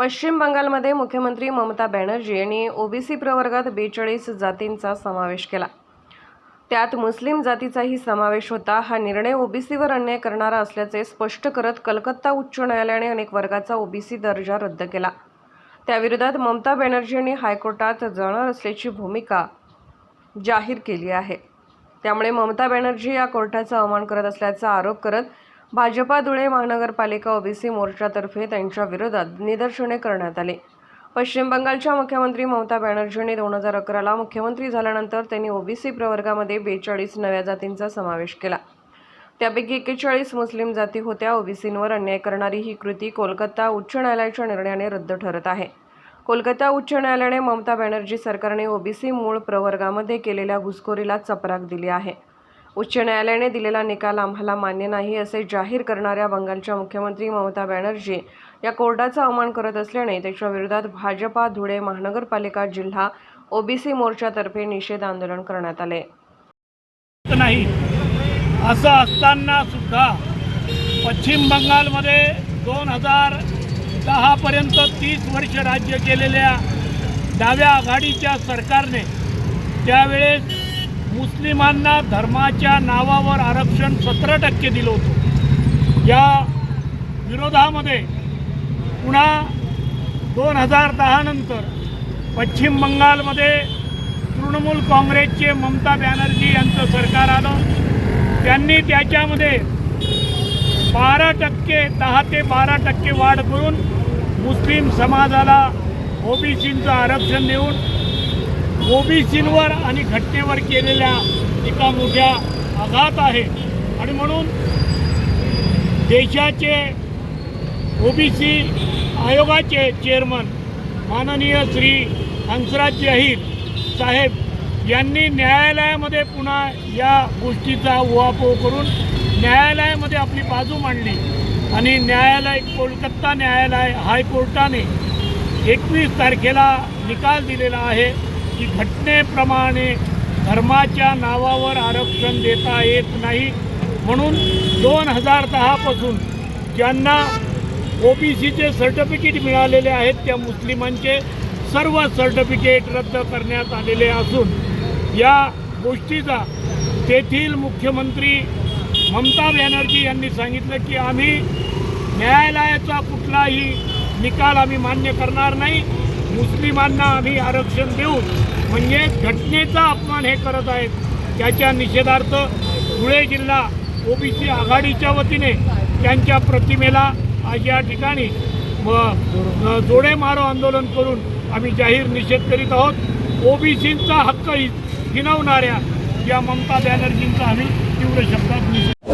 पश्चिम बंगालमध्ये मुख्यमंत्री ममता बॅनर्जी यांनी ओबीसी प्रवर्गात 42 जातींचा समावेश केला। त्यात मुस्लिम जातीचाही समावेश होता। हा निर्णय ओबीसीवर अन्याय करणारा असल्याचे स्पष्ट करत कलकत्ता उच्च न्यायालयाने अनेक वर्गाचा ओबीसी दर्जा रद्द केला। त्याविरोधात ममता बॅनर्जी यांनी हायकोर्टात जाणार असल्याची भूमिका जाहीर केली आहे। त्यामुळे ममता बॅनर्जी या कोर्टाचा अवमान करत असल्याचा आरोप करत भाजपा धुळे महानगरपालिका ओबीसी मोर्चातर्फे त्यांच्या विरोधात निदर्शने करण्यात आली। पश्चिम बंगालच्या मुख्यमंत्री ममता बॅनर्जींनी 2011ला मुख्यमंत्री झाल्यानंतर त्यांनी ओबीसी प्रवर्गामध्ये 42 नव्या जातींचा समावेश केला। त्यापैकी 41 मुस्लिम जाती होत्या। ओबीसींवर अन्याय करणारी ही कृती कोलकाता उच्च न्यायालयाच्या निर्णयाने रद्द ठरत आहे। कोलकाता उच्च न्यायालयाने ममता बॅनर्जी सरकारने ओबीसी मूळ प्रवर्गामध्ये केलेल्या घुसखोरीला चपराक दिली आहे। उच्च न्यायालयाने दिलेला निकाल आम्हाला मान्य नाही असे जाहीर करणाऱ्या बंगालच्या मुख्यमंत्री ममता बॅनर्जी या कोर्टाचा अवमान करत असल्याने त्याच्या विरोधात भाजपा धुळे महानगरपालिका जिल्हा ओबीसी मोर्चातर्फे निषेध आंदोलन करण्यात आले। नाही असं असताना सुद्धा पश्चिम बंगालमध्ये 2010 पर्यंत 30 वर्ष राज्य केलेल्या डाव्या आघाडीच्या सरकारने त्यावेळेस मुस्लिमांना धर्माच्या नावावर आरक्षण 17% दिलं होतं। या विरोधामध्ये पुन्हा 2010 नंतर पश्चिम बंगालमध्ये तृणमूल काँग्रेसचे ममता बॅनर्जी यांचं सरकार आलं। त्यांनी त्याच्यामध्ये 10% ते 12% वाढ करून मुस्लिम समाजाला ओबीसींचं आरक्षण देऊन ओबीसींवर आणि घटनेवर केलेल्या एका मोठ्या आघात आहे। आणि म्हणून देशाचे ओबीसी आयोगाचे चेअरमन माननीय श्री हंसराज अहिर साहेब यांनी न्यायालयामध्ये पुन्हा या गोष्टीचा उहापोह करून न्यायालयामध्ये आपली बाजू मांडली आणि न्यायालय कोलकाता न्यायालय हायकोर्टाने 21 तारखेला निकाल दिलेला आहे की घटनेप्रमाणे धर्माच्या नावावर आरक्षण देता येत नाही। म्हणून 2010 पासून ज्यांना ओबीसीचे सर्टिफिकेट मिळालेले आहेत त्या मुस्लिमांचे सर्व सर्टिफिकेट रद्द करण्यात आलेले असून या गोष्टीचा तेथील मुख्यमंत्री ममता बॅनर्जी यांनी सांगितलं की आम्ही न्यायालयाचा कुठलाही निकाल आम्ही मान्य करणार नाही। मुस्लिमांना आम्ही आरक्षण देऊन म्हणजे घटनेचा अपमान हे करत आहेत। त्याच्या निषेधार्थ धुळे जिल्हा ओबीसी आघाडीच्या वतीने त्यांच्या प्रतिमेला आज या ठिकाणी जोडे मारो आंदोलन करून आम्ही जाहीर निषेध करीत आहोत। ओबीसींचा हक्क हिणवणाऱ्या या ममता बॅनर्जींचा आम्ही तीव्र शब्दात निषेध